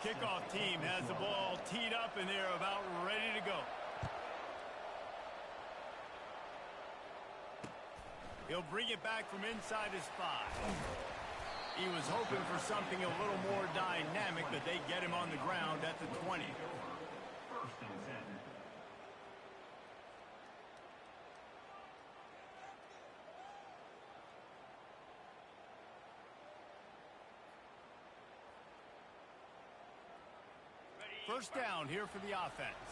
Kickoff team has the ball teed up, and they're about ready to go. He'll bring it back from inside his 5. He was hoping for something a little more dynamic, but they get him on the ground at the 20. First down here for the offense.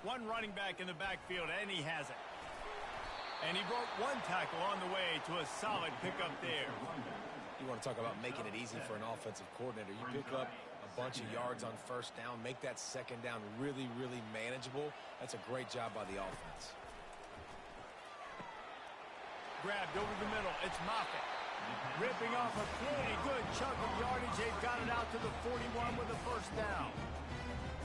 One running back in the backfield, and he has it. And he broke one tackle on the way to a solid pickup there. You want to talk about making it easy for an offensive coordinator. You pick up a bunch of yards on first down, make that second down really, really manageable. That's a great job by the offense. Grabbed over the middle. It's Moffitt. Ripping off a pretty good chunk of yardage. They've got it out to the 41 with a first down.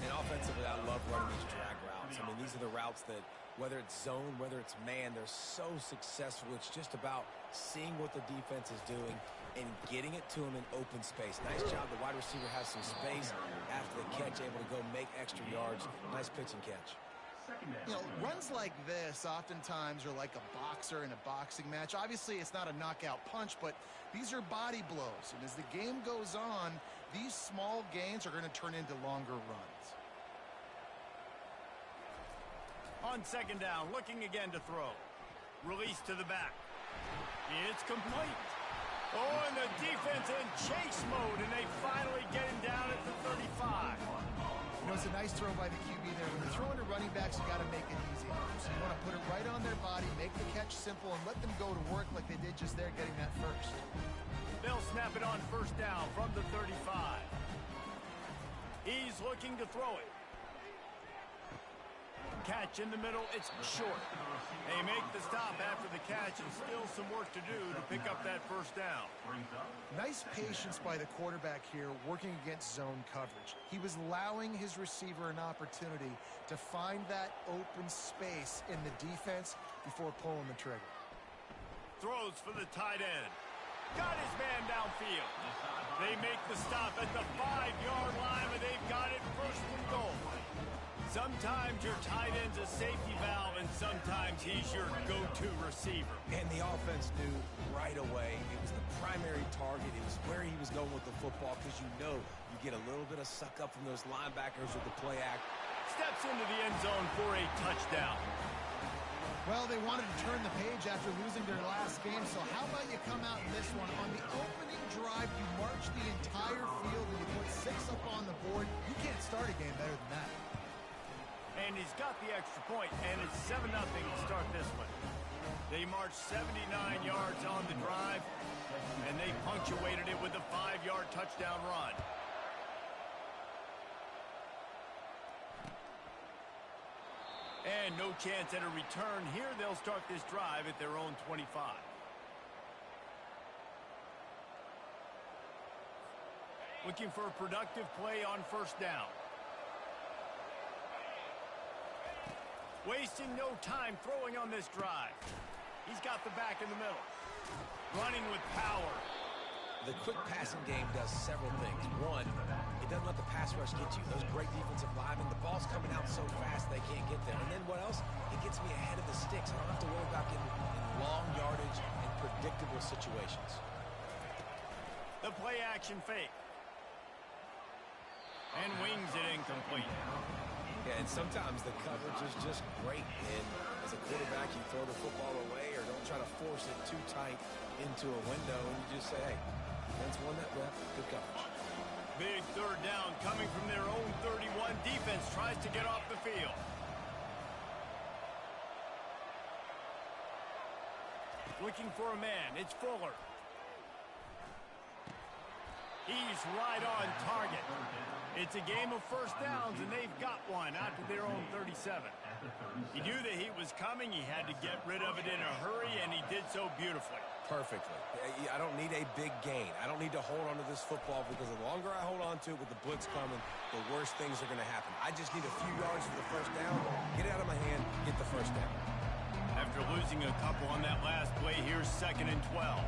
And offensively, I love running these drag routes. I mean, these are the routes that, whether it's zone, whether it's man, they're so successful. It's just about seeing what the defense is doing and getting it to them in open space. Nice job. The wide receiver has some space after the catch, able to go make extra yards. Nice pitch and catch. You know, runs like this oftentimes are like a boxer in a boxing match. Obviously, it's not a knockout punch, but these are body blows. And as the game goes on, these small gains are going to turn into longer runs. On second down, looking again to throw. Release to the back. It's complete. Oh, and the defense in chase mode, and they finally get him down at the 35. You know, it's a nice throw by the QB there. When you're throwing to running backs, you got to make it easy. So you want to put it right on their body, make the catch simple, and let them go to work like they did just there, getting that first. They'll snap it on first down from the 35. He's looking to throw it. Catch in the middle, it's short. They make the stop after the catch, and still some work to do to pick up that first down. Nice patience by the quarterback here, working against zone coverage. He was allowing his receiver an opportunity to find that open space in the defense before pulling the trigger. Throws for the tight end. Got his man downfield. They make the stop at the 5-yard line, and they've got it first and goal. Sometimes your tight end's a safety valve, and sometimes he's your go-to receiver. And the offense knew right away it was the primary target. It was where he was going with the football, because you know you get a little bit of suck up from those linebackers with the play act. Steps into the end zone for a touchdown. Well, they wanted to turn the page after losing their last game, so how about you come out in this one? On the opening drive, you march the entire field and you put 6 up on the board. You can't start a game better than that. And he's got the extra point, and it's 7-0 to start this one. They marched 79 yards on the drive, and they punctuated it with a 5-yard touchdown run. And no chance at a return here. They'll start this drive at their own 25. Looking for a productive play on first down. Wasting no time throwing on this drive. He's got the back in the middle. Running with power. The quick passing game does several things. One, it doesn't let the pass rush get you. Those great defensive linemen, the ball's coming out so fast they can't get there. And then what else? It gets me ahead of the sticks. I don't have to worry about getting in long yardage and predictable situations. The play action fake. And wings it incomplete. Yeah, and sometimes the coverage is just great. And as a quarterback, you throw the football away or don't try to force it too tight into a window, and you just say, hey, defense won that rep, good coverage. Big third down coming from their own 31. Defense tries to get off the field. Looking for a man. It's Fuller. He's right on target. It's a game of first downs, and they've got one out to their own 37. He knew the heat was coming. He had to get rid of it in a hurry, and he did so beautifully. Perfectly. I don't need a big gain. I don't need to hold on to this football, because the longer I hold on to it with the blitz coming, the worse things are going to happen. I just need a few yards for the first down, get it out of my hand, get the first down. After losing a couple on that last play, here's 2nd and 12.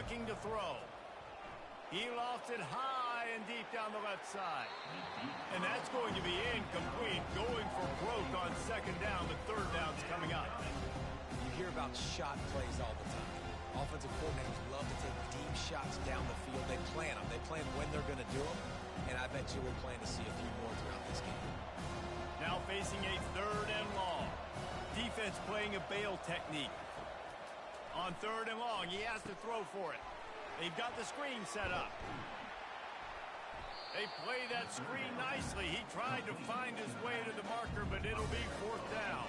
looking to throw. He lofts it high and deep down the left side. And that's going to be incomplete, going for broke on second down. The third down's coming up. You hear about shot plays all the time. Offensive coordinators love to take deep shots down the field. They plan them. They plan when they're going to do them. And I bet you we'll plan to see a few more throughout this game. Now facing a third and long. Defense playing a bail technique. On third and long, he has to throw for it. They've got the screen set up. They play that screen nicely. He tried to find his way to the marker, but it'll be fourth down.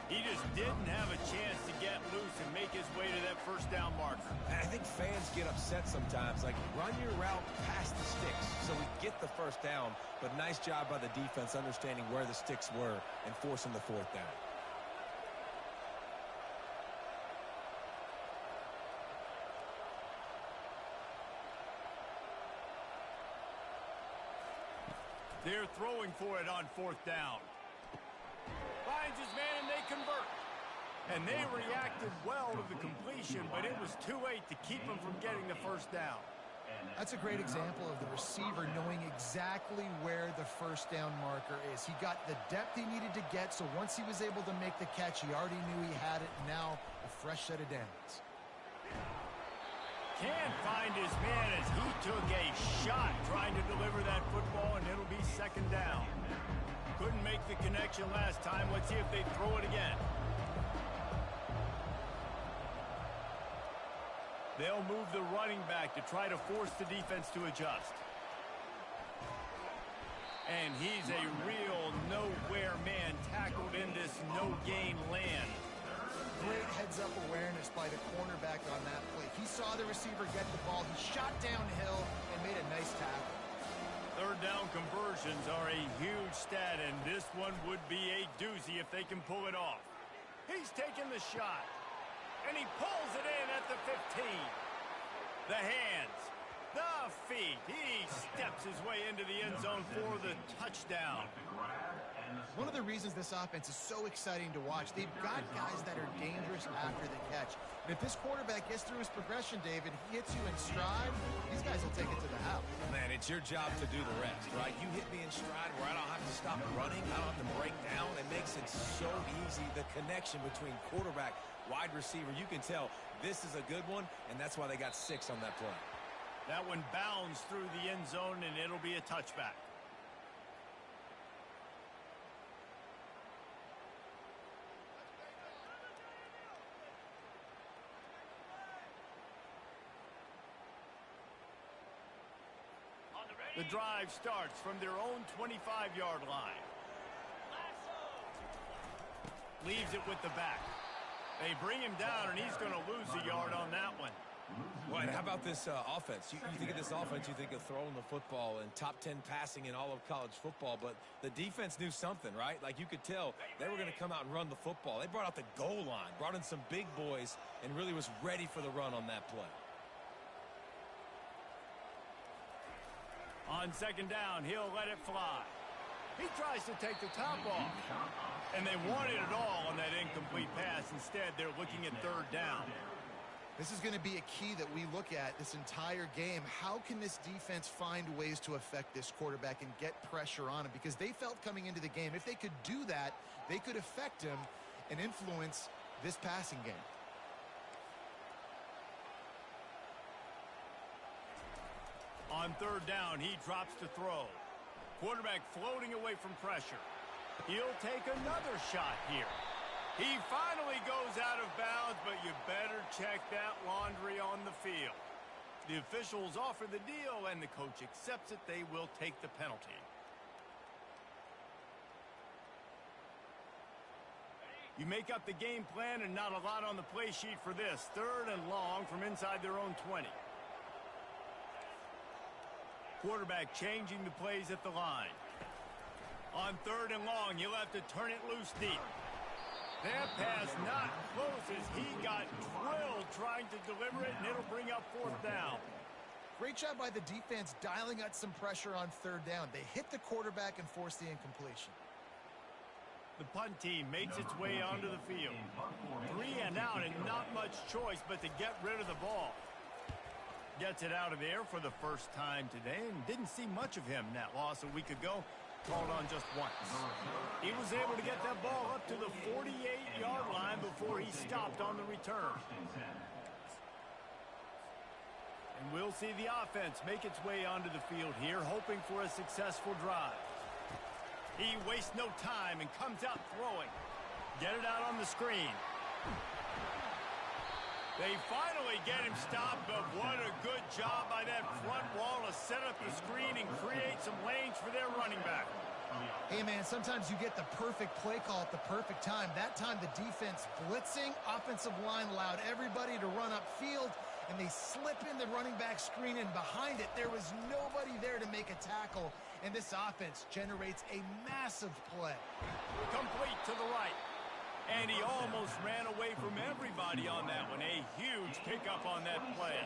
He just didn't have a chance to get loose and make his way to that first down marker. And I think fans get upset sometimes, like run your route past the sticks so we get the first down. But nice job by the defense understanding where the sticks were and forcing the fourth down. They're throwing for it on fourth down. Finds his man and they convert. And they reacted well to the completion, but it was too late to keep them from getting the first down. That's a great example of the receiver knowing exactly where the first down marker is. He got the depth he needed to get, so once he was able to make the catch, he already knew he had it. Now a fresh set of downs. Can't find his man as he took a shot trying to deliver that football, and it'll be second down. Couldn't make the connection last time. Let's see if they throw it again. They'll move the running back to try to force the defense to adjust. And he's a real nowhere man tackled in this no-gain land. Great heads-up awareness by the cornerback on that play. He saw the receiver get the ball. He shot downhill and made a nice tackle. Third down conversions are a huge stat, and this one would be a doozy if they can pull it off. He's taking the shot, and he pulls it in at the 15. The hands, the feet. He steps his way into the end zone for the touchdown. One of the reasons this offense is so exciting to watch, they've got guys that are dangerous after the catch. And if this quarterback gets through his progression, David, he hits you in stride, these guys will take it to the house. Man, it's your job to do the rest, right? You hit me in stride where I don't have to stop running. I don't have to break down. It makes it so easy. The connection between quarterback, wide receiver, you can tell this is a good one, and that's why they got 6 on that play. That one bounds through the end zone, and it'll be a touchback. The drive starts from their own 25-yard line. Leaves it with the back. They bring him down, and he's going to lose a yard on that one. Well, and how about this offense? You think of this offense, you think of throwing the football and top 10 passing in all of college football, but the defense knew something, right? Like you could tell they were going to come out and run the football. They brought out the goal line, brought in some big boys, and really was ready for the run on that play. On second down, he'll let it fly. He tries to take the top off. And they wanted it all on that incomplete pass. Instead, they're looking at third down. This is going to be a key that we look at this entire game. How can this defense find ways to affect this quarterback and get pressure on him? Because they felt coming into the game, if they could do that, they could affect him and influence this passing game. On third down, he drops to throw. Quarterback floating away from pressure. He'll take another shot here. He finally goes out of bounds, but you better check that laundry on the field. The officials offer the deal, and the coach accepts it. They will take the penalty. You make up the game plan, and not a lot on the play sheet for this. Third and long from inside their own 20. Quarterback changing the plays at the line. On third and long, you'll have to turn it loose deep. That pass not close as he got drilled trying to deliver it, and it'll bring up fourth down. Great job by the defense dialing out some pressure on third down. They hit the quarterback and forced the incompletion. The punt team makes its way onto the field. 3 and out and not much choice but to get rid of the ball. Gets it out of there for the first time today, and didn't see much of him in that loss a week ago. Called on just once. He was able to get that ball up to the 48-yard line before he stopped on the return. And we'll see the offense make its way onto the field here, hoping for a successful drive. He wastes no time and comes out throwing. Get it out on the screen. They finally get him stopped, but what a good job by that front wall to set up the screen and create some lanes for their running back. Hey, man, sometimes you get the perfect play call at the perfect time. That time the defense blitzing, offensive line allowed everybody to run upfield, and they slip in the running back screen, and behind it there was nobody there to make a tackle, and this offense generates a massive play. Complete to the right. And he almost ran away from everybody on that one. A huge pickup on that play.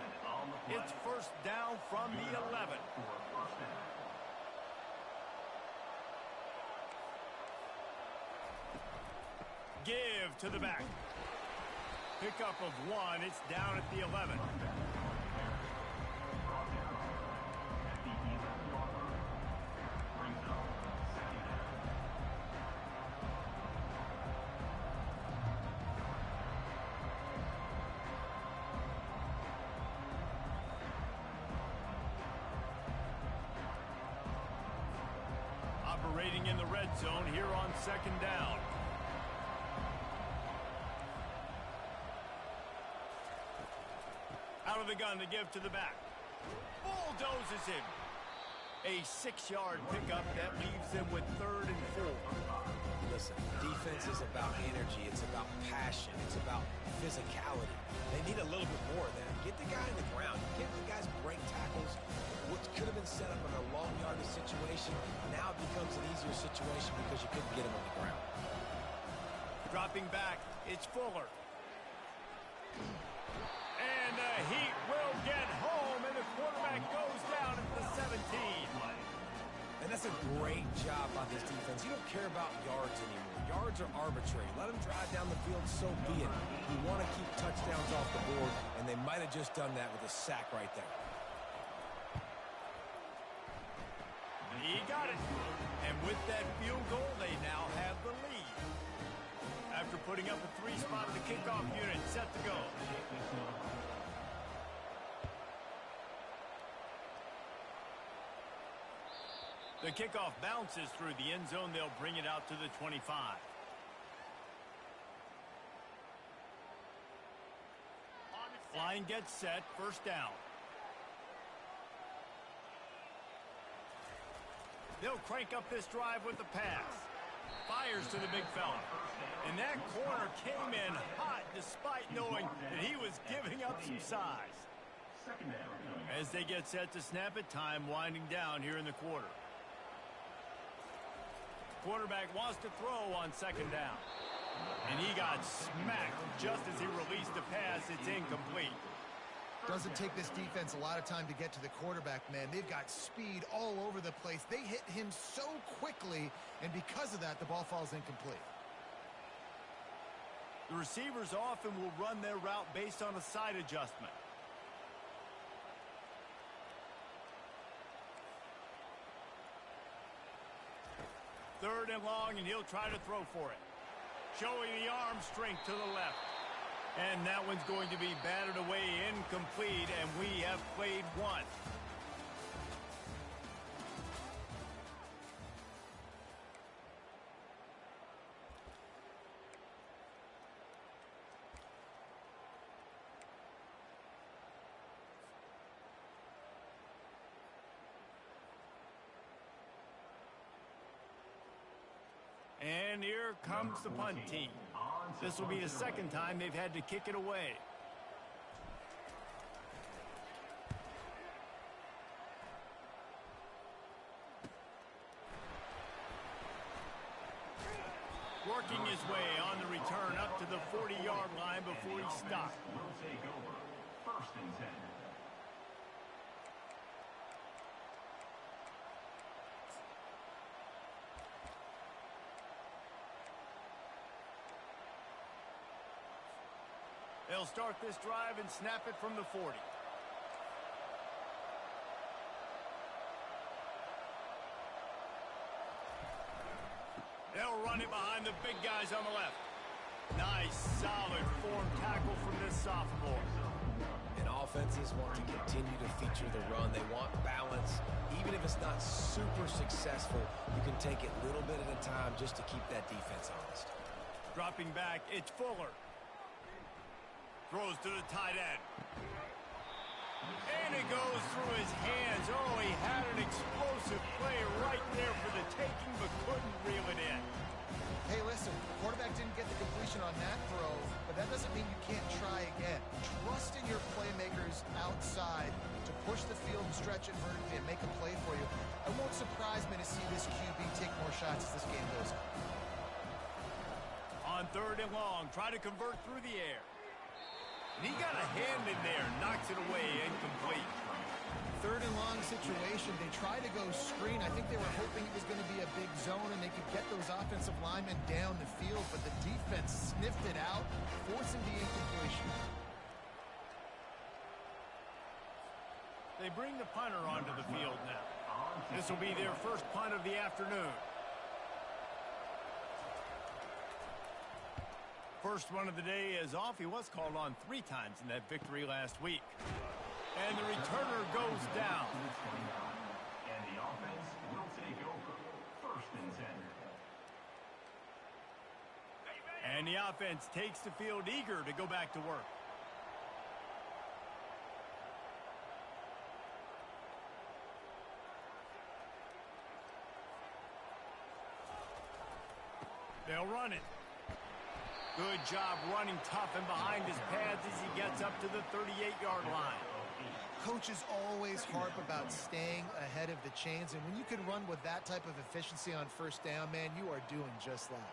It's first down from the 11. Give to the back. Pickup of 1. It's down at the 11. Operating in the red zone here on second down. Out of the gun to give to the back. Bulldozes him. A 6-yard pickup that leaves them with 3rd and 4. Listen, defense is about energy. It's about passion. It's about physicality. They need a little bit more of that. Get the guy in the ground. Get the guys break tackles. What could have been set up in a long yardage situation now becomes an easier situation because you couldn't get him on the ground. Dropping back, it's Fuller. And the Heat will get home, and the quarterback goes down at the 17. And that's a great job by this defense. You don't care about yards anymore. Yards are arbitrary. Let them drive down the field, so be it. You want to keep touchdowns off the board, and they might have just done that with a sack right there. He got it. And with that field goal, they now have the lead. After putting up a 3-spot, the kickoff unit set to go. The kickoff bounces through the end zone. They'll bring it out to the 25. Line gets set. First down. They'll crank up this drive with the pass. Fires to the big fella. And that corner came in hot despite knowing that he was giving up some size. As they get set to snap it, time winding down here in the quarter. Quarterback wants to throw on second down. And he got smacked just as he released the pass. It's incomplete. Doesn't take this defense a lot of time to get to the quarterback, man. They've got speed all over the place. They hit him so quickly, and because of that, the ball falls incomplete. The receivers often will run their route based on a side adjustment. Third and long, and he'll try to throw for it. Showing the arm strength to the left. And that one's going to be batted away, incomplete, and we have played one. And here comes the punt team. This will be the second time they've had to kick it away. Working his way on the return up to the 40-yard line before he stopped. First and 10. They'll start this drive and snap it from the 40. behind the big guys on the left. Nice, solid form tackle from this sophomore. And offenses want to continue to feature the run. They want balance. Even if it's not super successful, you can take it little bit at a time just to keep that defense honest. Dropping back, it's Fuller. Throws to the tight end. And it goes through his hands. Oh, he had an explosive play right there for the taking, but couldn't reel it in. Hey, listen, the quarterback didn't get the completion on that throw, but that doesn't mean you can't try again. Trust in your playmakers outside to push the field and stretch it vertically and make a play for you. It won't surprise me to see this QB take more shots as this game goes on. On 3rd and long, try to convert through the air. And he got a hand in there, knocks it away, incomplete. 3rd and long situation. They try to go screen. I think they were hoping it was going to be a big zone and they could get those offensive linemen down the field, but the defense sniffed it out, forcing the incompletion. They bring the punter onto the field now. This will be their first punt of the afternoon. First one of the day is off. He was called on 3 times in that victory last week. And the returner goes down. And the offense will take over. 1st and 10. And the offense takes the field eager to go back to work. They'll run it. Good job running tough and behind his pads as he gets up to the 38-yard line. Coaches always harp about staying ahead of the chains, and when you can run with that type of efficiency on 1st down, man, you are doing just that.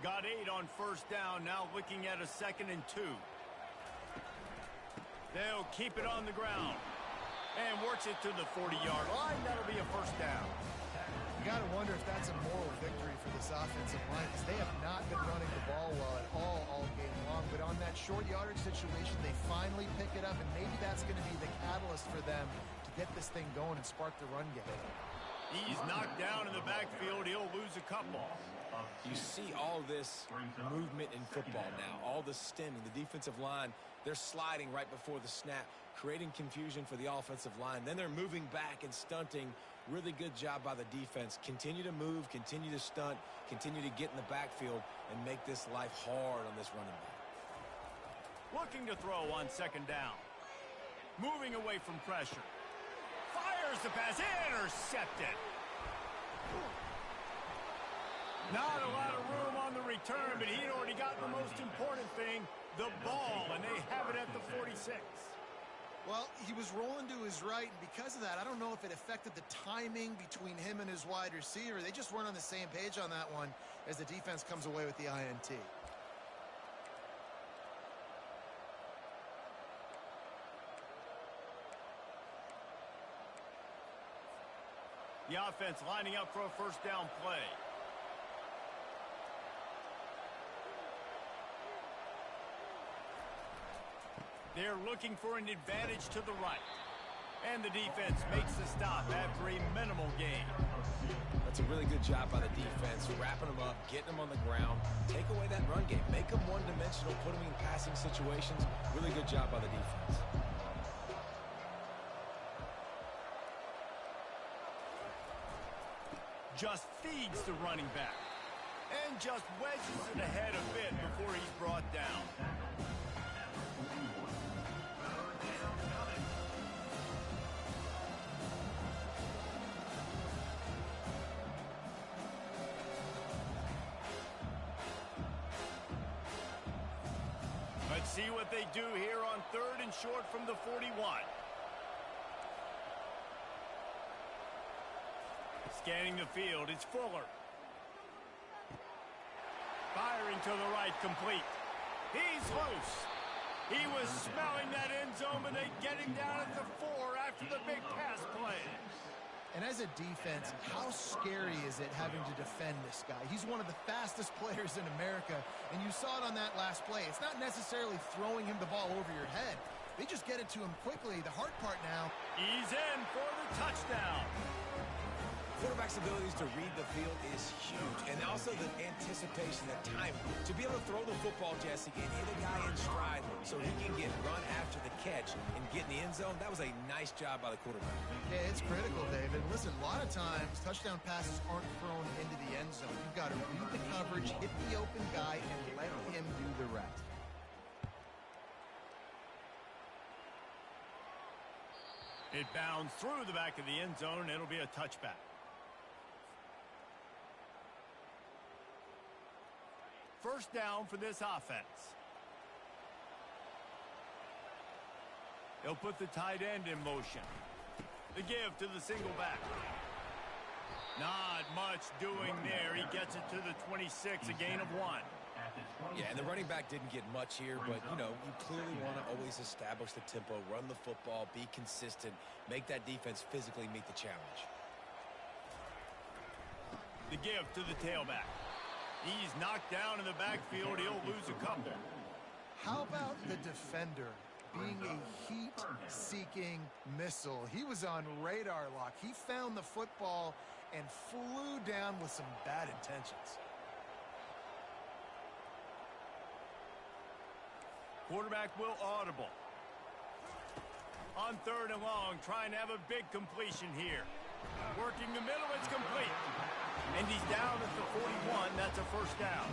Got 8 on 1st down, now looking at a 2nd and 2. They'll keep it on the ground and works it to the 40-yard line. That'll be a 1st down. You got to wonder if that's a moral victory for this offensive line, because they have not been running the ball well at all game long. But on that short yardage situation, they finally pick it up, and maybe that's going to be the catalyst for them to get this thing going and spark the run game. He's knocked down in the backfield. He'll lose a couple. You see all this movement in football now, all the stemming, the defensive line, they're sliding right before the snap, creating confusion for the offensive line. Then they're moving back and stunting. Really good job by the defense. Continue to move, continue to stunt, continue to get in the backfield and make this life hard on this running back. Looking to throw on 2nd down. Moving away from pressure. Fires the pass, intercepted. Not a lot of room on the return, but he'd already got the most important thing, the ball, and they have it at the 46. Well, he was rolling to his right, and because of that, I don't know if it affected the timing between him and his wide receiver. They just weren't on the same page on that one as the defense comes away with the INT. The offense lining up for a 1st down play. They're looking for an advantage to the right. And the defense makes the stop after a minimal gain. That's a really good job by the defense, wrapping them up, getting them on the ground. Take away that run game. Make them one-dimensional, put them in passing situations. Really good job by the defense. Just feeds the running back. And just wedges it ahead a bit before he's brought down. Let's see what they do here on 3rd and short from the 41. Scanning the field, it's Fuller. Firing to the right, complete. He's loose. He was smelling that end zone, but they get him down at the 4 after the big pass play. And as a defense, how scary is it having to defend this guy? He's one of the fastest players in America, and you saw it on that last play. It's not necessarily throwing him the ball over your head. They just get it to him quickly. The hard part now. He's in for the touchdown. quarterback's abilities to read the field is huge. And also the anticipation, the time to be able to throw the football, Jesse, and hit a guy in stride so he can get run after the catch and get in the end zone. That was a nice job by the quarterback. Yeah, it's critical, David. Listen, a lot of times touchdown passes aren't thrown into the end zone. You've got to read the coverage, hit the open guy, and let him do the rest. It bounds through the back of the end zone. It'll be a touchback. First down for this offense. They'll put the tight end in motion. The give to the single back. Not much doing there. He gets it to the 26, a gain of 1. Yeah, and the running back didn't get much here, but, you know, you clearly want to always establish the tempo, run the football, be consistent, make that defense physically meet the challenge. The give to the tailback. He's knocked down in the backfield. He'll lose a couple. How about the defender being a heat-seeking missile? He was on radar lock. He found the football and flew down with some bad intentions. Quarterback will audible. On 3rd and long, trying to have a big completion here. Working the middle, it's complete. And he's down at the 41. That's a first down.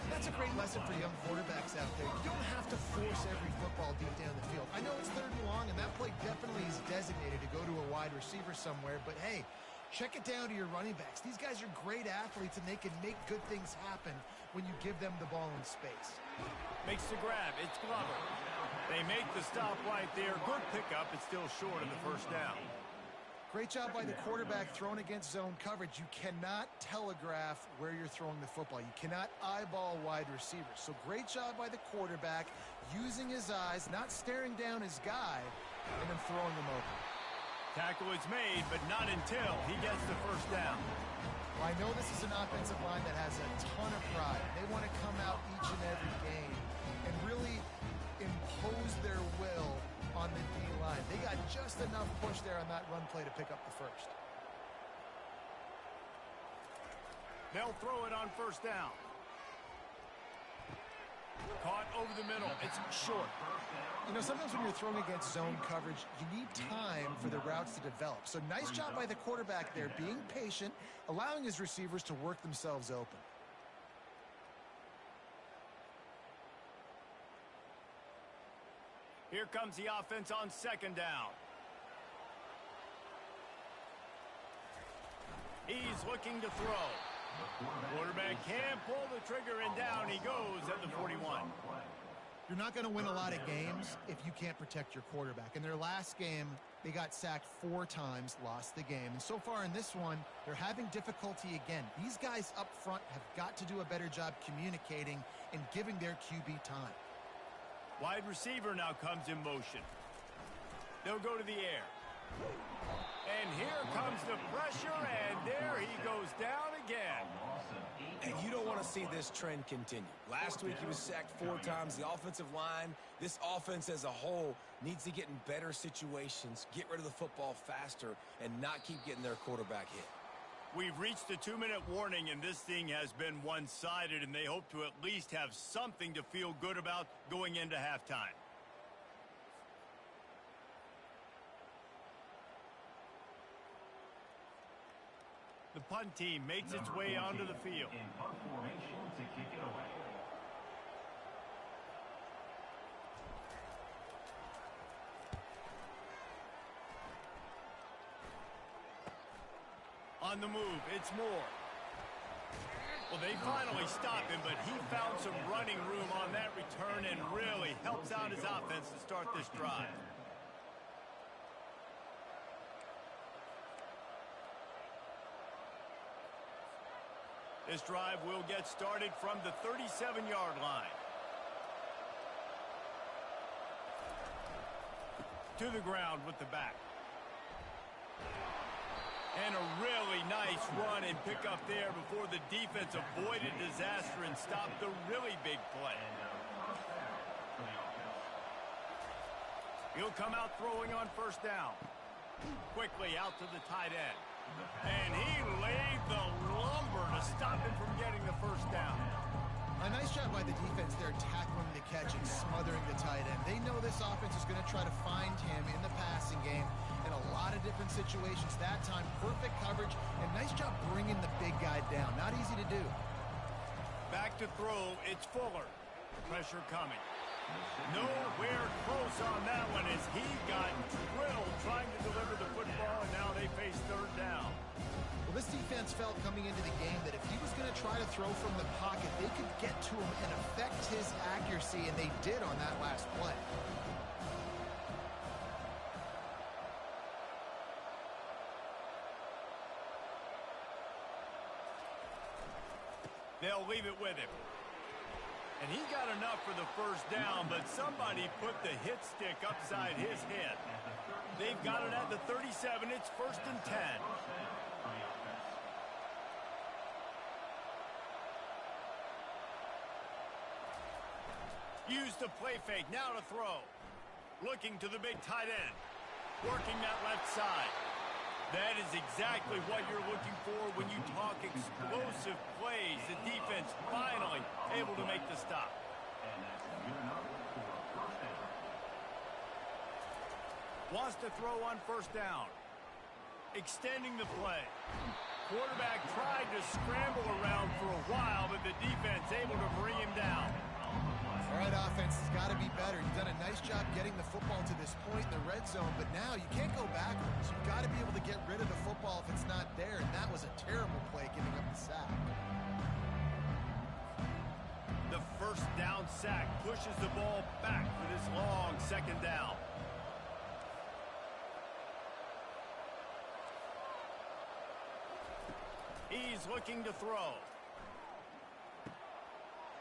That's a great lesson for young quarterbacks out there. You don't have to force every football deep down the field. I know it's 3rd and long, and that play definitely is designated to go to a wide receiver somewhere, but hey, check it down to your running backs. These guys are great athletes, and they can make good things happen when you give them the ball in space. Makes the grab. It's Glover. They make the stop right there. Good pickup. It's still short of the first down. Great job by the quarterback throwing against zone coverage. You cannot telegraph where you're throwing the football. You cannot eyeball wide receivers. So great job by the quarterback using his eyes, not staring down his guy, and then throwing him open. Tackle is made, but not until he gets the first down. I know this is an offensive line that has a ton of pride. They want to come out each and every game and really impose their will on the D-line. They got just enough push there on that run play to pick up the first. They'll throw it on first down. Caught over the middle. It's short. You know, sometimes when you're throwing against zone coverage, you need time for the routes to develop. So nice job by the quarterback there, being patient, allowing his receivers to work themselves open. Here comes the offense on 2nd down. He's looking to throw. Quarterback can't pull the trigger, and down he goes at the 41. You're not going to win a lot of games if you can't protect your quarterback. In their last game, they got sacked 4 times, lost the game. And so far in this one, they're having difficulty again. These guys up front have got to do a better job communicating and giving their QB time. Wide receiver now comes in motion. They'll go to the air. And here comes the pressure, and there he goes down again. And you don't want to see this trend continue. Last week he was sacked 4 times. The offensive line, this offense as a whole, needs to get in better situations, get rid of the football faster, and not keep getting their quarterback hit. We've reached the 2-minute warning, and this thing has been one-sided, and they hope to at least have something to feel good about going into halftime. The punt team makes its way onto the field. In punt formation to kick it away. On the move, it's Moore. Well, they finally stop him, but he found some running room on that return and really helps out his offense to start this drive. This drive will get started from the 37-yard line. To the ground with the back. And a really nice run and pick up there before the defense avoided disaster and stopped the really big play. He'll come out throwing on first down. Quickly out to the tight end. And he laid the lumber to stop him from getting the first down. A nice job by the defense there, tackling the catch and smothering the tight end. They know this offense is going to try to find him in the passing game in a lot of different situations. That time, perfect coverage, and nice job bringing the big guy down. Not easy to do. Back to throw, it's Fuller. Pressure coming. Nowhere close on that one as he got drilled trying to deliver the football, and now they face third down. Well, this defense felt coming into the game that if he was going to try to throw from the pocket, they could get to him and affect his accuracy, and they did on that last play. They'll leave it with him. And he got enough for the first down, but somebody put the hit stick upside his head. They've got it at the 37. It's 1st and 10. Use the play fake. Now to throw. Looking to the big tight end. Working that left side. That is exactly what you're looking for when you talk explosive plays. The defense finally able to make the stop. Wants to throw on first down. Extending the play. Quarterback tried to scramble around for a while, but the defense able to bring him down. All right, offense has got to be better. You've done a nice job getting the football to this point in the red zone, but now you can't go backwards. You've got to be able to get rid of the football if it's not there, and that was a terrible play giving up the sack. The first down sack pushes the ball back for this long second down. He's looking to throw.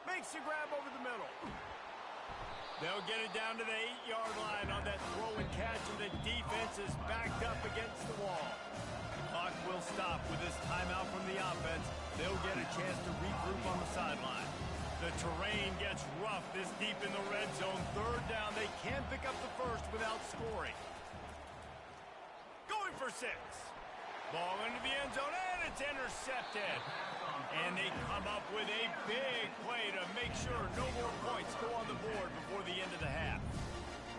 Makes the grab over the middle. They'll get it down to the 8-yard line on that throw and catch, and the defense is backed up against the wall. The clock will stop with this timeout from the offense. They'll get a chance to regroup on the sideline. The terrain gets rough this deep in the red zone. Third down, they can't pick up the first without scoring. Going for 6. Ball into the end zone, and it's intercepted. And they come up with a big play to make sure no more points go on the board before the end of the half.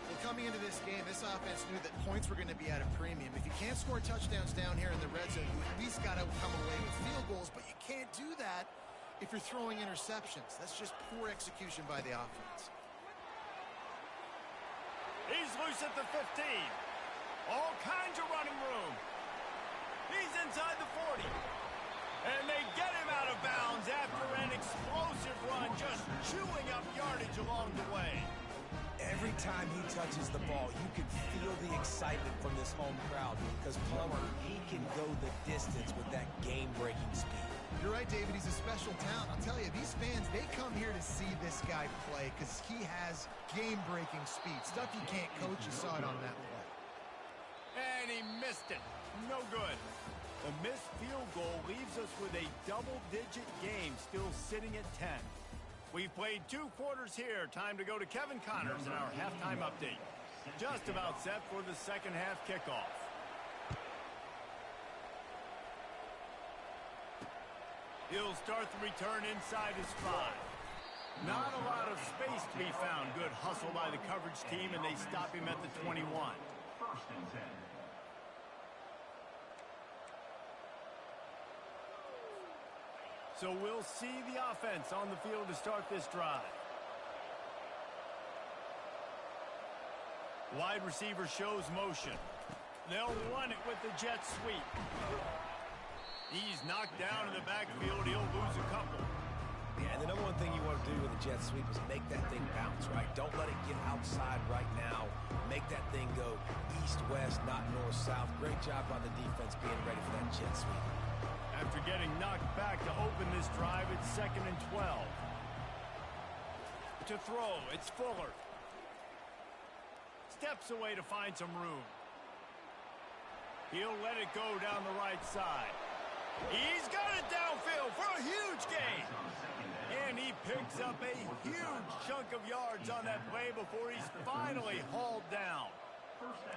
Well, coming into this game, this offense knew that points were going to be at a premium. If you can't score touchdowns down here in the red zone, you at least got to come away with field goals, but you can't do that if you're throwing interceptions. That's just poor execution by the offense. He's loose at the 15. All kinds of running room. He's inside the 40. And they get him out of bounds after an explosive run, just chewing up yardage along the way. Every time he touches the ball, you can feel the excitement from this home crowd because Palmer, he can go the distance with that game-breaking speed. You're right, David. He's a special talent. I'll tell you, these fans, they come here to see this guy play because he has game-breaking speed. Stuff you can't coach. You saw it on that play. And he missed it. No good. The missed field goal leaves us with a double-digit game still sitting at 10. We've played 2 quarters here. Time to go to Kevin Connors in our halftime update. Just about set for the second half kickoff. He'll start the return inside his 5. Not a lot of space to be found. Good hustle by the coverage team, and they stop him at the 21. 1st and 10. So we'll see the offense on the field to start this drive. Wide receiver shows motion. They'll run it with the jet sweep. He's knocked down in the backfield. He'll lose a couple. Yeah, and the number one thing you want to do with a jet sweep is make that thing bounce, right? Don't let it get outside right now. Make that thing go east-west, not north-south. Great job on the defense being ready for that jet sweep. After getting knocked back to open this drive, it's 2nd and 12. To throw, it's Fuller. Steps away to find some room. He'll let it go down the right side. He's got it downfield for a huge gain. And he picks up a huge chunk of yards on that play before he's finally hauled down.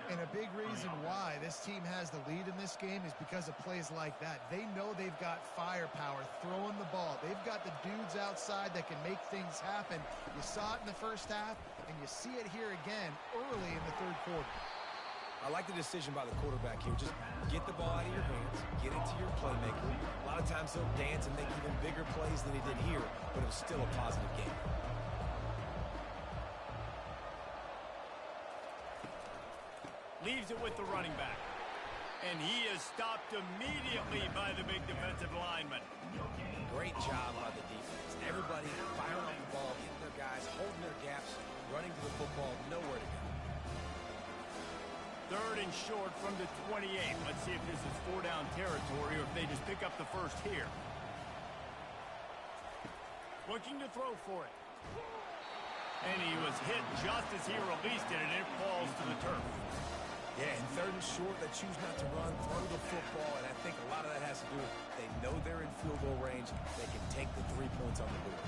And a big reason why this team has the lead in this game is because of plays like that. They know they've got firepower throwing the ball. They've got the dudes outside that can make things happen. You saw it in the first half, and you see it here again early in the third quarter. I like the decision by the quarterback here. Just get the ball out of your hands, get it to your playmaker. A lot of times he'll dance and make even bigger plays than he did here, but it was still a positive game. Leaves it with the running back. And he is stopped immediately by the big defensive lineman. Great job by the defense. Everybody firing off the ball, hitting their guys, holding their gaps, running to the football, nowhere to go. Third and short from the 28. Let's see if this is 4-down territory or if they just pick up the first here. Looking to throw for it. And he was hit just as he released it, and it falls to the turf. Yeah, and third and short, they choose not to run, throw the football, and I think a lot of that has to do with they know they're in field goal range. They can take the 3 points on the board.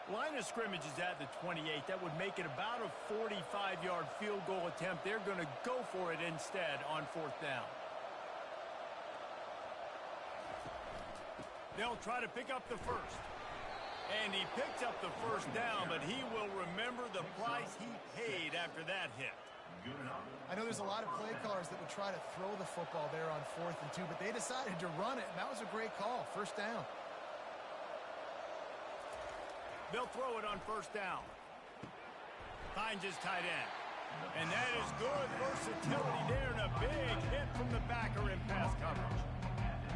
Line of scrimmage is at the 28. That would make it about a 45-yard field goal attempt. They're going to go for it instead on 4th down. They'll try to pick up the first. And he picks up the first down, but he will remember the price he paid after that hit. I know there's a lot of play callers that would try to throw the football there on 4th and 2, but they decided to run it, and that was a great call. First down. They'll throw it on 1st down. Finds his tight end. And that is good versatility there, and a big hit from the backer in pass coverage.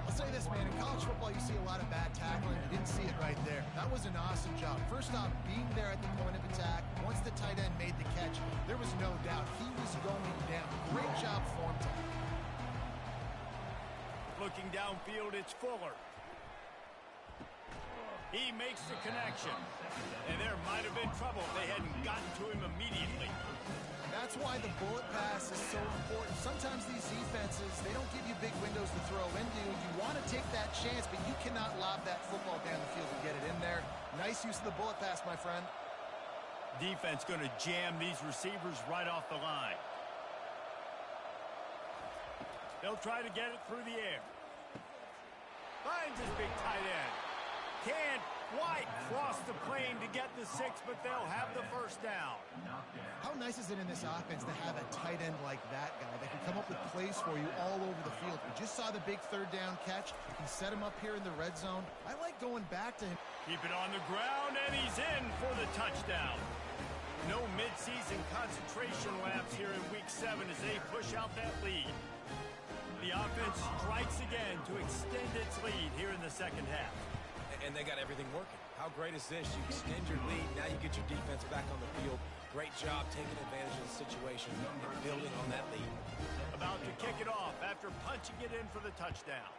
I'll say this, man, in college football you see a lot of bad tackling. You didn't see it right there. That was an awesome job. First off, being there at the point of attack. Once the tight end made the catch, there was no doubt he was going down. Great job for him. Looking downfield, it's Fuller. He makes the connection. And there might have been trouble if they hadn't gotten to him immediately. That's why the bullet pass is so important. Sometimes these defenses, they don't give you big windows to throw into. You want to take that chance, but you cannot lob that football down the field and get it in there. Nice use of the bullet pass, my friend. Defense going to jam these receivers right off the line. They'll try to get it through the air. Finds his big tight end. Can't quite cross the plane to get the 6, but they'll have the first down. How nice is it in this offense to have a tight end like that guy that can come up with plays for you all over the field? We just saw the big 3rd down catch. He set him up here in the red zone. I like going back to him. Keep it on the ground, and he's in for the touchdown. No midseason concentration laps here in Week 7 as they push out that lead. The offense strikes again to extend its lead here in the second half. And they got everything working. How great is this? You extend your lead, now you get your defense back on the field. Great job taking advantage of the situation and building on that lead. About to kick it off after punching it in for the touchdown.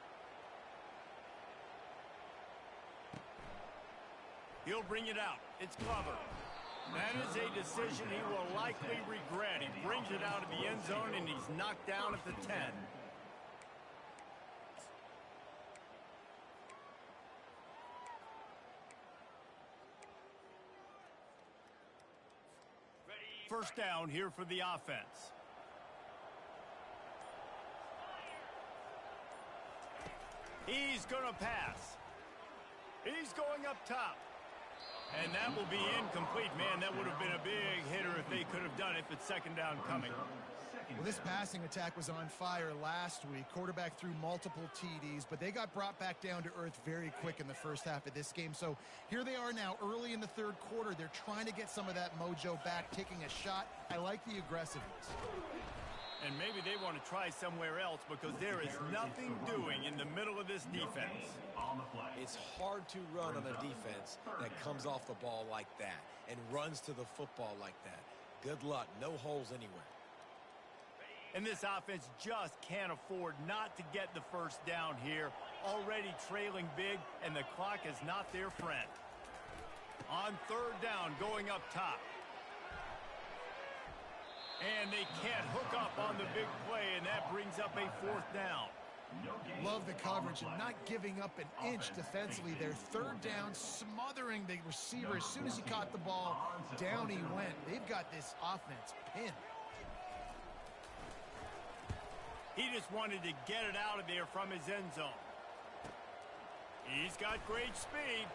He'll bring it out. It's Glover. That is a decision he will likely regret. He brings it out of the end zone, and he's knocked down at the 10. First down here for the offense. He's going to pass. He's going up top. And that will be incomplete. Man, that would have been a big hitter if they could have done it, but 2nd down coming. Well, this passing attack was on fire last week. Quarterback threw multiple TDs, but they got brought back down to earth very quick in the first half of this game. So here they are now early in the 3rd quarter. They're trying to get some of that mojo back, taking a shot. I like the aggressiveness. And maybe they want to try somewhere else because there is nothing doing in the middle of this defense. It's hard to run on a defense that comes off the ball like that and runs to the football like that. Good luck. No holes anywhere. And this offense just can't afford not to get the first down here. Already trailing big, and the clock is not their friend. On 3rd down, going up top. And they can't hook up on the big play, and that brings up a 4th down. Love the coverage and not giving up an inch defensively. Their third down, smothering the receiver. As soon as he caught the ball, down he went. They've got this offense pinned. He just wanted to get it out of there from his end zone. He's got great speed.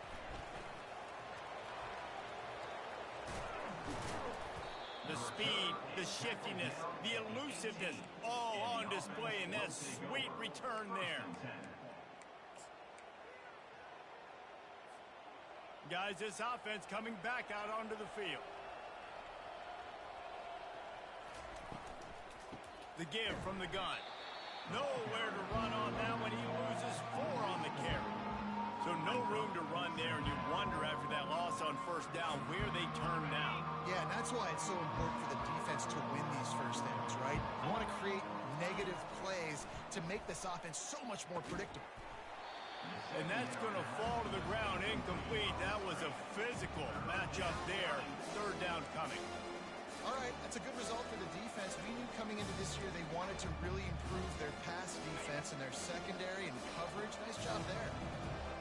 The speed, the shiftiness, the elusiveness, all on display in that sweet return there. Guys, this offense coming back out onto the field. The give from the gun. Nowhere to run on that one. He loses 4 on the carry. So no room to run there, and you wonder after that loss on first down where they turn now. Yeah, and that's why it's so important for the defense to win these first downs, right? You want to create negative plays to make this offense so much more predictable. And that's going to fall to the ground incomplete. That was a physical matchup there. Third down coming. All right, that's a good result for the defense. We knew coming into this year they wanted to really improve their pass defense and their secondary and coverage. Nice job there.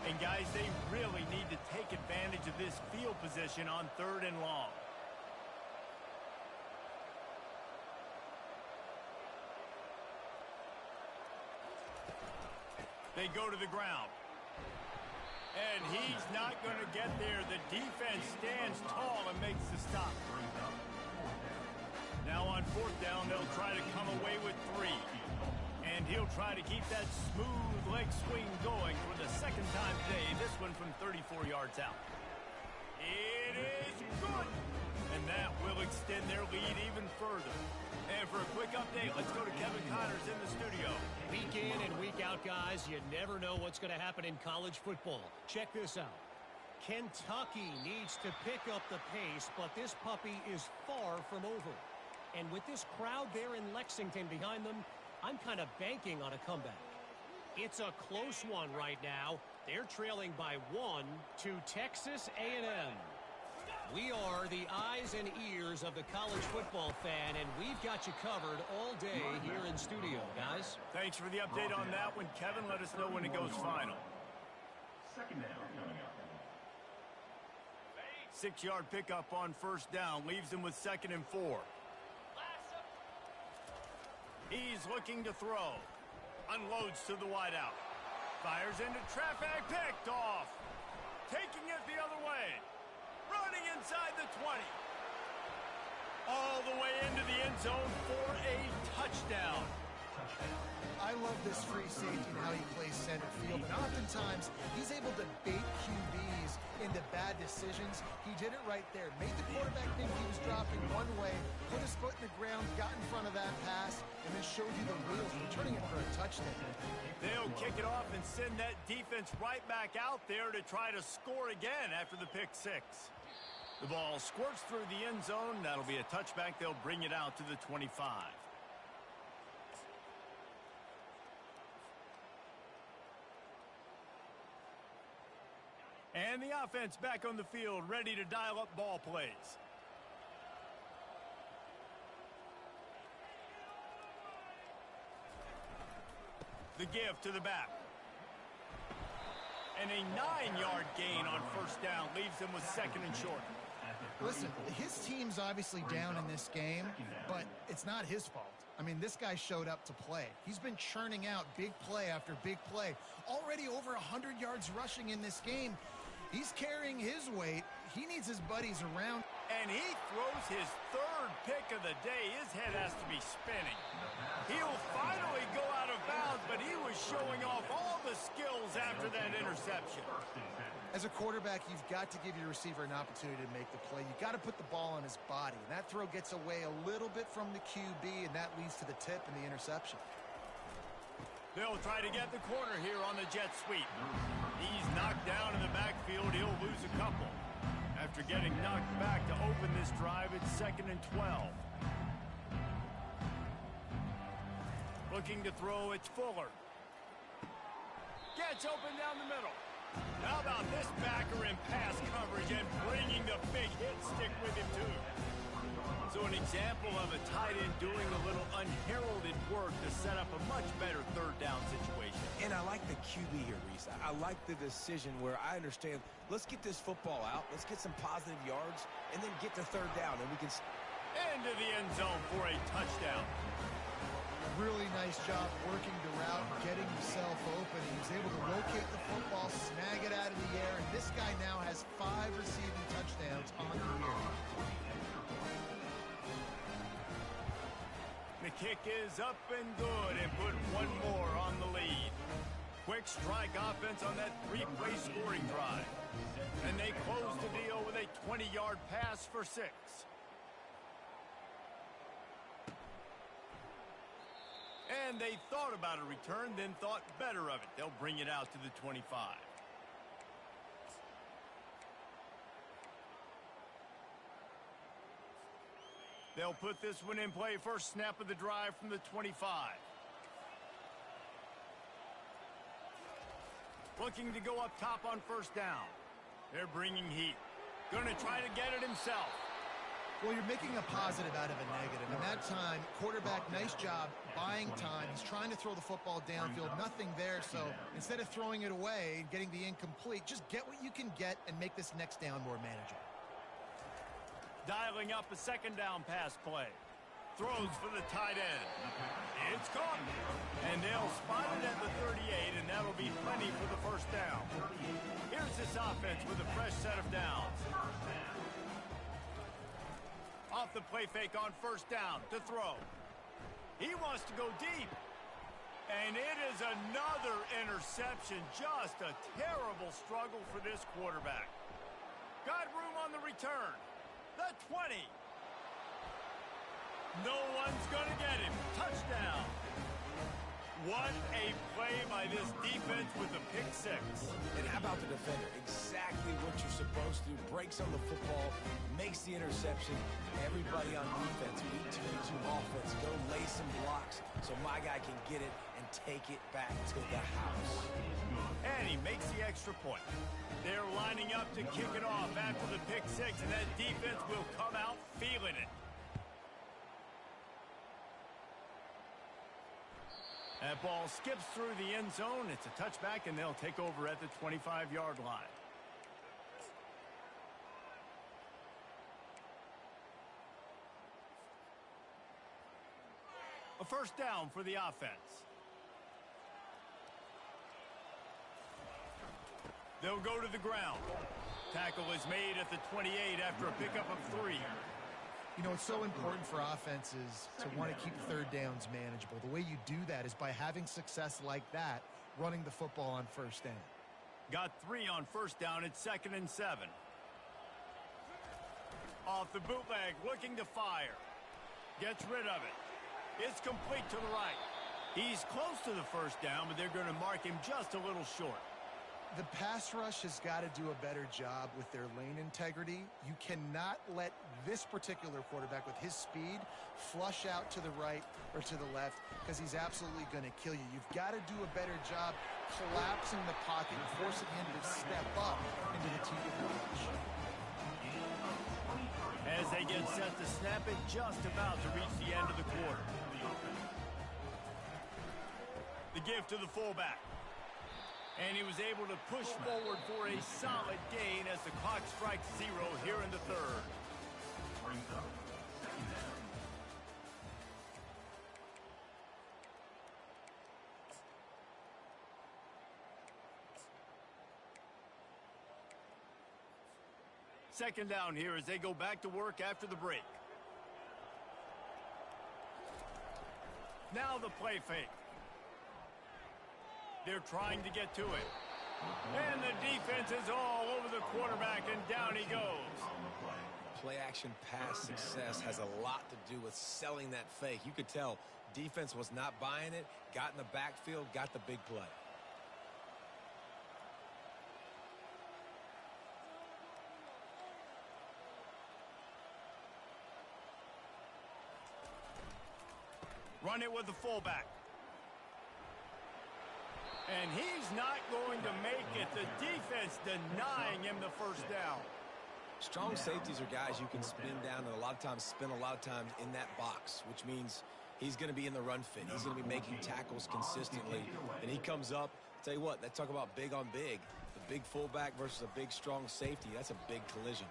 And guys, they really need to take advantage of this field position on 3rd and long. They go to the ground. And he's not going to get there. The defense stands tall and makes the stop. Now on 4th down, they'll try to come away with 3. And he'll try to keep that smooth leg swing going for the second time today. This one from 34 yards out. It is good. And that will extend their lead even further. And for a quick update, let's go to Kevin Connors in the studio. Week in and week out, guys, you never know what's going to happen in college football. Check this out. Kentucky needs to pick up the pace, but this puppy is far from over. And with this crowd there in Lexington behind them, I'm kind of banking on a comeback. It's a close one right now. They're trailing by 1 to Texas A&M. We are the eyes and ears of the college football fan, and we've got you covered all day here in studio, guys. Thanks for the update on that one, Kevin. Let us know when it goes final. Second down coming up. 6-yard pickup on 1st down leaves them with 2nd and 4. He's looking to throw. Unloads to the wideout. Fires into traffic. Picked off. Taking it the other way. Running inside the 20. All the way into the end zone for a touchdown. I love this free safety and how he plays center field. And oftentimes, he's able to bait QBs into bad decisions. He did it right there. Made the quarterback think he was dropping one way, put his foot in the ground, got in front of that pass, and then showed you the wheels, returning it for a touchdown. They'll kick it off and send that defense right back out there to try to score again after the pick 6. The ball squirts through the end zone. That'll be a touchback. They'll bring it out to the 25. And the offense back on the field, ready to dial up ball plays. The give to the back. And a 9-yard gain on 1st down leaves them with 2nd and short. Listen, his team's obviously down in this game, but it's not his fault. I mean, this guy showed up to play. He's been churning out big play after big play. Already over 100 yards rushing in this game. He's carrying his weight. He needs his buddies around. And he throws his 3rd pick of the day. His head has to be spinning. He'll finally go out of bounds, but he was showing off all the skills after that interception. As a quarterback, you've got to give your receiver an opportunity to make the play. You've got to put the ball on his body. And that throw gets away a little bit from the QB, and that leads to the tip and the interception. They'll try to get the corner here on the jet sweep. He's knocked down in the backfield. He'll lose a couple. After getting knocked back to open this drive, it's 2nd and 12. Looking to throw, it's Fuller. Gets open down the middle. How about this backer in pass coverage and bringing the big hit stick with him, too? So an example of a tight end doing a little unheralded work to set up a much better third down situation. And I like the QB here, Reese. I like the decision where I understand, let's get this football out, let's get some positive yards, and then get to third down, and we can... Into the end zone for a touchdown. Really nice job working the route and getting himself open. He was able to locate the football, snag it out of the air, and this guy now has 5 receiving touchdowns on the year. The kick is up and good and put one more on the lead. Quick strike offense on that 3-play scoring drive. And they close the deal with a 20-yard pass for 6. And they thought about a return, then thought better of it. They'll bring it out to the 25. They'll put this one in play. First snap of the drive from the 25. Looking to go up top on first down. They're bringing heat. Going to try to get it himself. Well, you're making a positive out of a negative. And that time, quarterback, nice job buying time. He's trying to throw the football downfield. Nothing there. So instead of throwing it away and getting the incomplete, just get what you can get and make this next down more manageable. Dialing up a second down pass play. Throws for the tight end. It's caught. And they'll spot it at the 38, and that'll be plenty for the first down. Here's this offense with a fresh set of downs. Off the play fake on first down to throw. He wants to go deep. And it is another interception. Just a terrible struggle for this quarterback. Got room on the return. The 20. No one's going to get him. Touchdown. What a play by this defense with the pick 6. And how about the defender? Exactly what you're supposed to do. Breaks on the football, makes the interception. Everybody on defense, B-22 offense, go lay some blocks so my guy can get it and take it back to the house. And he makes the extra point. They're lining up to kick it off after the pick 6, and that defense will come out feeling it. That ball skips through the end zone. It's a touchback, and they'll take over at the 25-yard line. A first down for the offense. They'll go to the ground. Tackle is made at the 28 after a pickup of 3. You know, it's so important for offenses to want to keep third downs manageable. The way you do that is by having success like that, running the football on first down. Got 3 on first down. It's 2nd and 7. Off the bootleg, looking to fire. Gets rid of it. It's complete to the right. He's close to the first down, but they're going to mark him just a little short. The pass rush has got to do a better job with their lane integrity. You cannot let this particular quarterback with his speed flush out to the right or to the left because he's absolutely going to kill you. You've got to do a better job collapsing the pocket and forcing him to step up into the teeth of the rush. As they get set to snap it, just about to reach the end of the quarter. The give to the fullback. And he was able to push forward for a solid gain as the clock strikes 0 here in the third. Second down here as they go back to work after the break. Now the play fake. They're trying to get to it. And the defense is all over the quarterback, and down he goes. Play-action pass success has a lot to do with selling that fake. You could tell defense was not buying it, got in the backfield, got the big play. Run it with the fullback. And he's not going to make it. The defense denying him the first down. Strong safeties are guys you can spin down and a lot of times spin a lot of times in that box, which means he's going to be in the run fit. He's going to be making tackles consistently. And he comes up, tell you what, let's talk about big on big. The big fullback versus a big, strong safety, that's a big collision.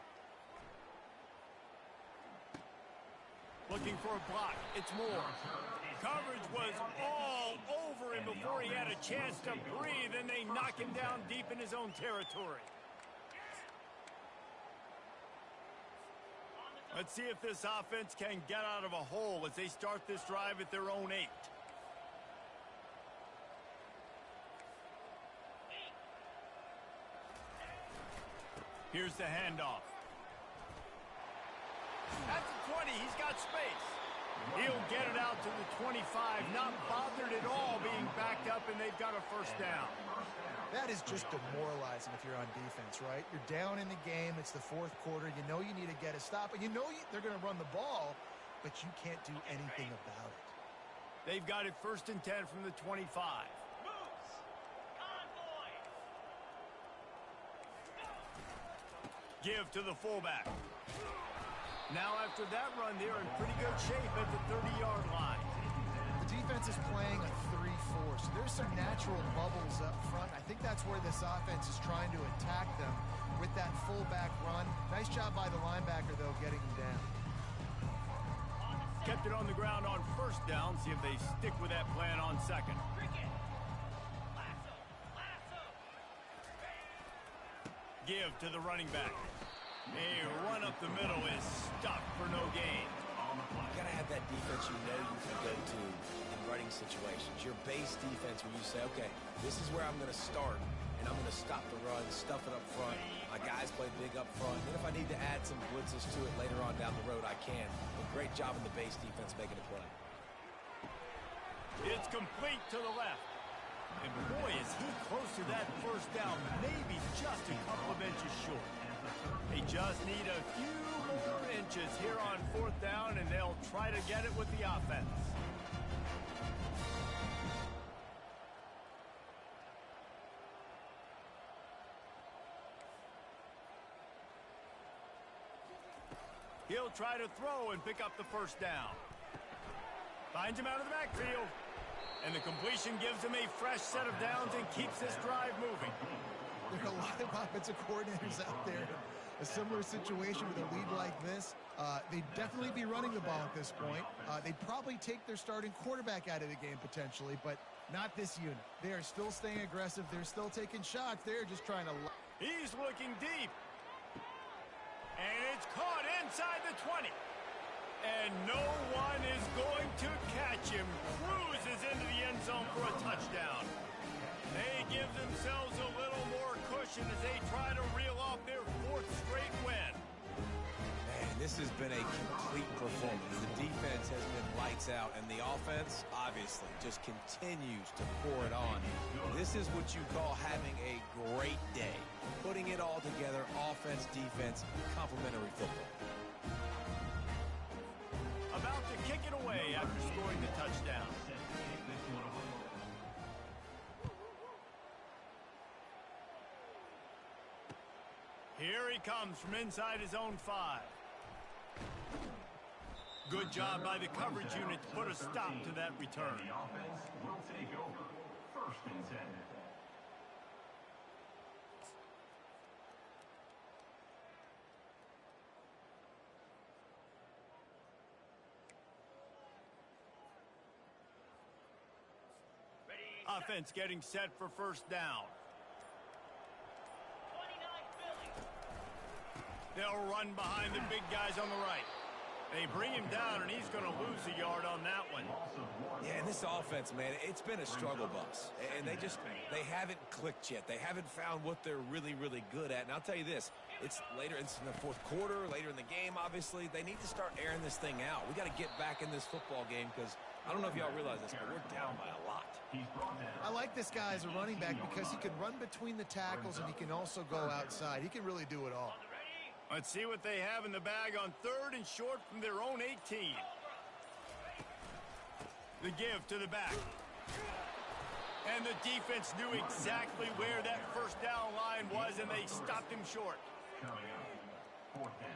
Looking for a block. It's Moore. Coverage was all over him before he had a chance to breathe, and they knock him down deep in his own territory. Let's see if this offense can get out of a hole as they start this drive at their own 8. Here's the handoff. At the 20, he's got space. He'll get it out to the 25, not bothered at all being backed up, and they've got a first down. That is just demoralizing if you're on defense, right? You're down in the game. It's the fourth quarter. You know you need to get a stop, and you know they're going to run the ball, but you can't do anything about it. They've got it 1st and 10 from the 25. Give to the fullback. Now after that run, they're in pretty good shape at the 30-yard line. The defense is playing a 3-4, so there's some natural bubbles up front. I think that's where this offense is trying to attack them with that fullback run. Nice job by the linebacker, though, getting him down. Kept it on the ground on 1st down. See if they stick with that plan on 2nd. Give to the running back. A run up the middle is stuffed for no gain. You got to have that defense you know you can go to in running situations. Your base defense where you say, okay, this is where I'm going to start, and I'm going to stop the run, stuff it up front. My guys play big up front. Then if I need to add some blitzes to it later on down the road, I can. But great job in the base defense making a play. It's complete to the left. And boy, is he close to that first down, maybe just a couple of inches short. They just need a few more inches here on 4th down, and they'll try to get it with the offense. He'll try to throw and pick up the first down. Finds him out of the backfield. And the completion gives him a fresh set of downs and keeps this drive moving. There are a lot of offensive coordinators out there. A similar situation with a lead like this. They'd definitely be running the ball at this point. They'd probably take their starting quarterback out of the game potentially, but not this unit. They are still staying aggressive. They're still taking shots. They're just trying to... He's looking deep. And it's caught inside the 20. And no one is going to catch him. Cruises into the end zone for a touchdown. They give themselves a little more cushion as they try to reel off their 4th straight win. Man, this has been a complete performance. The defense has been lights out, and the offense, obviously, just continues to pour it on. This is what you call having a great day. Putting it all together, offense, defense, complementary football. About to kick it away after scoring the touchdown. Here he comes from inside his own 5. Good job by the coverage unit to put a stop to that return. The offense will take over. 1st and 10. Offense getting set for 1st down. They'll run behind the big guys on the right. They bring him down, and he's going to lose a yard on that one. Yeah, and this offense, man, it's been a struggle bus. And they haven't clicked yet. They haven't found what they're really, really good at. And I'll tell you this, it's later, it's in the 4th quarter, later in the game, obviously. They need to start airing this thing out. We got to get back in this football game because I don't know if y'all realize this, but we're down by a lot. I like this guy as a running back because he can run between the tackles and he can also go outside. He can really do it all. Let's see what they have in the bag on 3rd and short from their own 18. The give to the back. And the defense knew exactly where that first down line was, and they stopped him short. 4th down.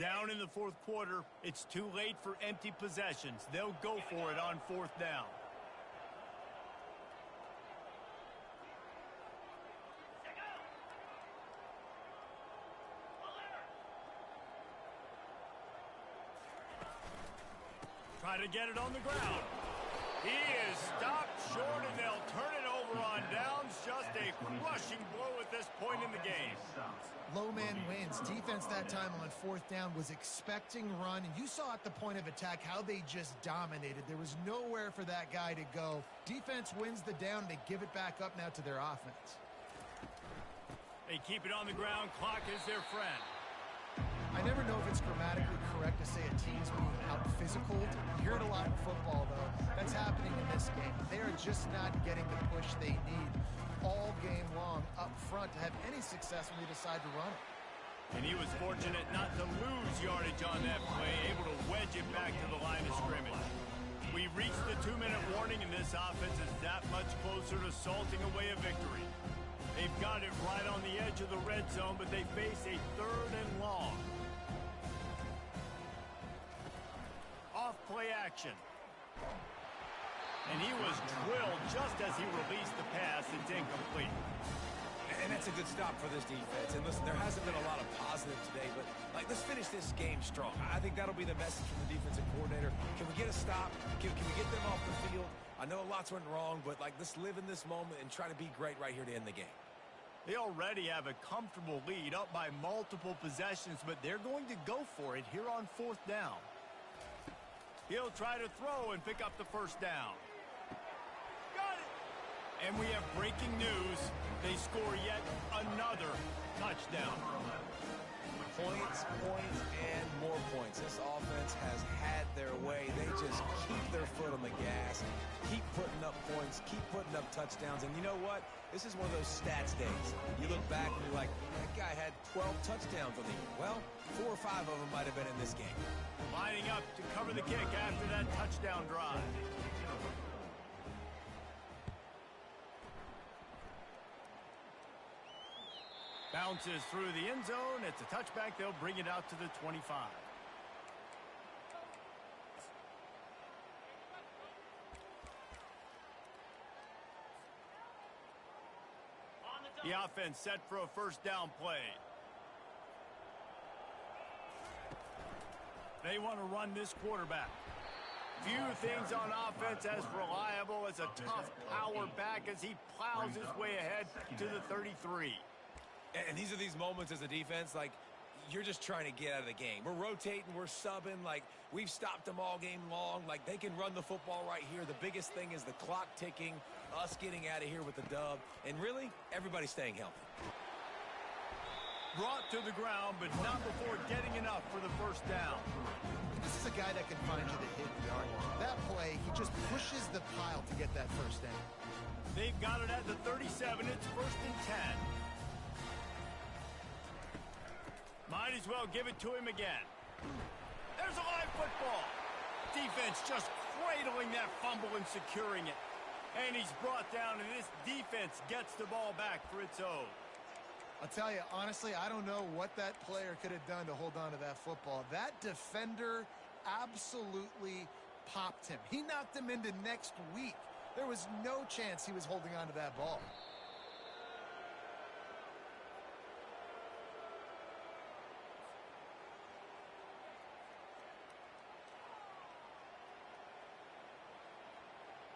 Down in the 4th quarter, it's too late for empty possessions. They'll go for it on 4th down. Try to get it on the ground. He is stopped short, and they'll turn it over on downs. Just a crushing blow at this point in the game. Low man wins. Defense that time on 4th down was expecting run, and you saw at the point of attack how they just dominated. There was nowhere for that guy to go. Defense wins the down. They give it back up now to their offense. They keep it on the ground. Clock is their friend. I never know if it's grammatically correct to say a team's being out-physical. You hear it a lot in football, though. That's happening in this game. They are just not getting the push they need all game long up front to have any success when they decide to run it. And he was fortunate not to lose yardage on that play, able to wedge it back to the line of scrimmage. We reached the 2-minute warning, and this offense is that much closer to salting away a victory. They've got it right on the edge of the red zone, but they face a 3rd and long. Off-play action. And he was drilled just as he released the pass. It's incomplete. And that's a good stop for this defense. And listen, there hasn't been a lot of positive today, but let's finish this game strong. I think that'll be the message from the defensive coordinator. Can we get a stop? Can we get them off the field? I know lots went wrong, but let's live in this moment and try to be great right here to end the game. They already have a comfortable lead, up by multiple possessions, but they're going to go for it here on 4th down. He'll try to throw and pick up the 1st down. Got it! And we have breaking news. They score yet another touchdown. Points, and more points. This offense has had their way. They just keep their foot on the gas, keep putting up points, keep putting up touchdowns. And you know what? This is one of those stats days. You look back and you're like, that guy had 12 touchdowns on the year. Well, 4 or 5 of them might have been in this game. Lining up to cover the kick after that touchdown drive. Bounces through the end zone. It's a touchback. They'll bring it out to the 25. The offense set for a 1st down play. They want to run this quarterback. Few things on offense as reliable as a tough power back as he plows his way ahead to the 33. And these are these moments as a defense, you're just trying to get out of the game. We're rotating, we're subbing, we've stopped them all game long. They can run the football right here. The biggest thing is the clock ticking, us getting out of here with the dub, and really, everybody staying healthy. Brought to the ground, but not before getting enough for the 1st down. This is a guy that can find you the hidden yardage. That play, he just pushes the pile to get that 1st down. They've got it at the 37. It's 1st and 10. Might as well give it to him again. There's a live football. Defense just cradling that fumble and securing it. And he's brought down, and this defense gets the ball back for its own. I'll tell you, honestly, I don't know what that player could have done to hold on to that football. That defender absolutely popped him. He knocked him into next week. There was no chance he was holding on to that ball.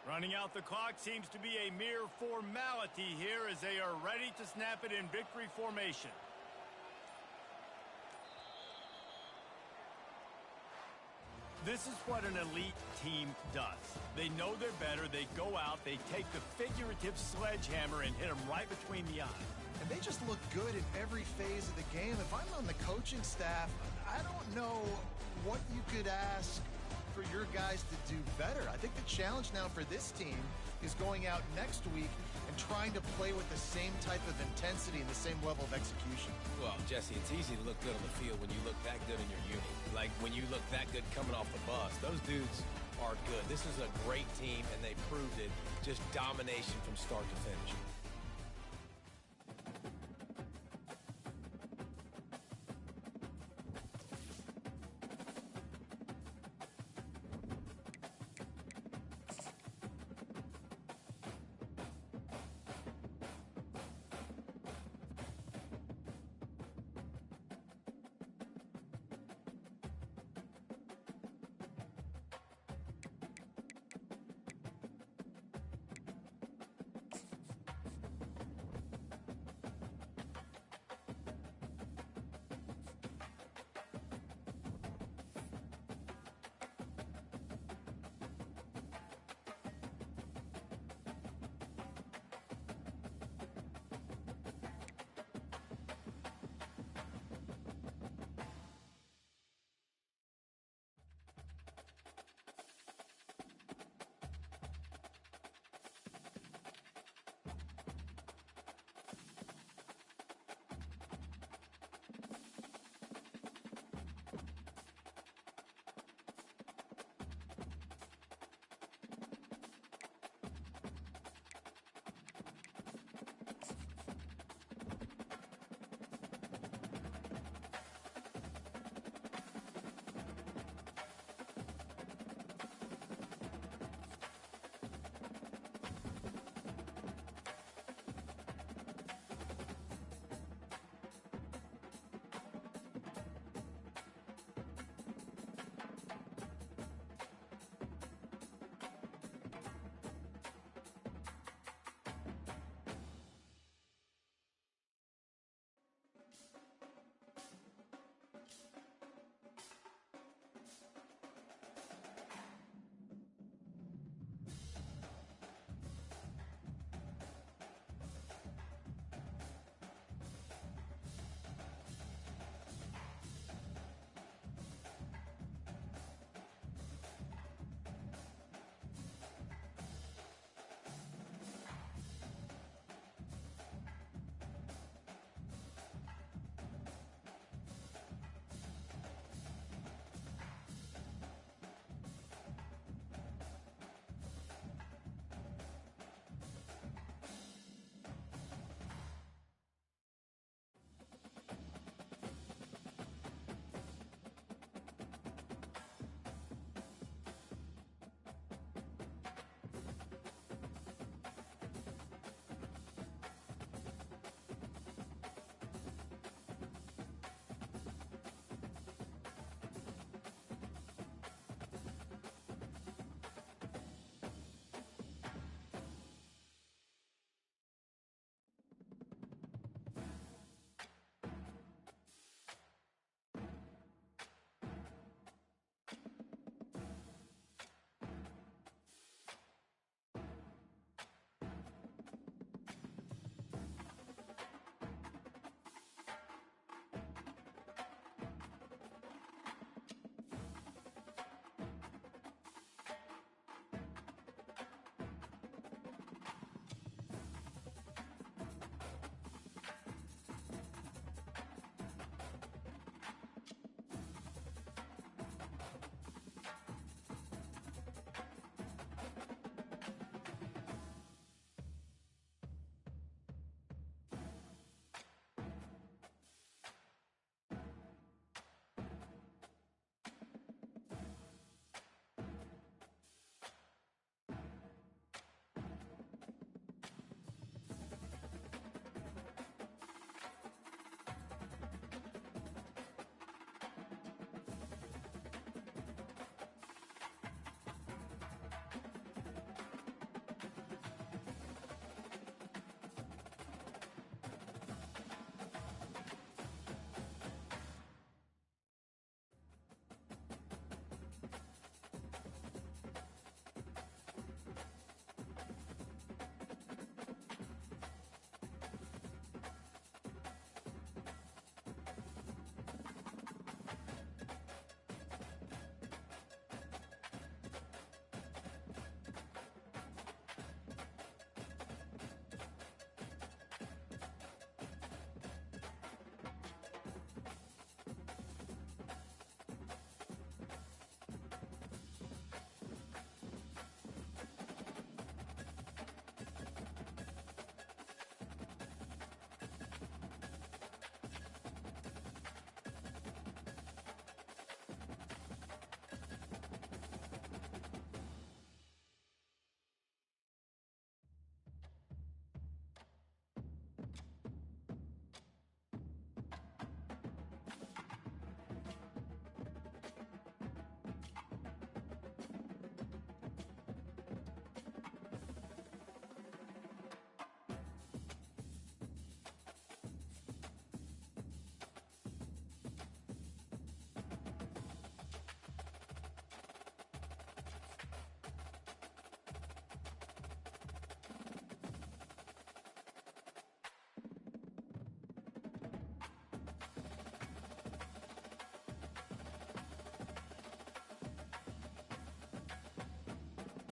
Running out the clock seems to be a mere formality here as they are ready to snap it in victory formation. This is what an elite team does. They know they're better. They go out, they take the figurative sledgehammer and hit them right between the eyes. And they just look good in every phase of the game. If I'm on the coaching staff, I don't know what you could ask for your guys to do better. I think the challenge now for this team is going out next week and trying to play with the same type of intensity and the same level of execution. Well, Jesse, it's easy to look good on the field when you look that good in your unit. like when you look that good coming off the bus. Those dudes are good. This is a great team, and they proved it. Just domination from start to finish.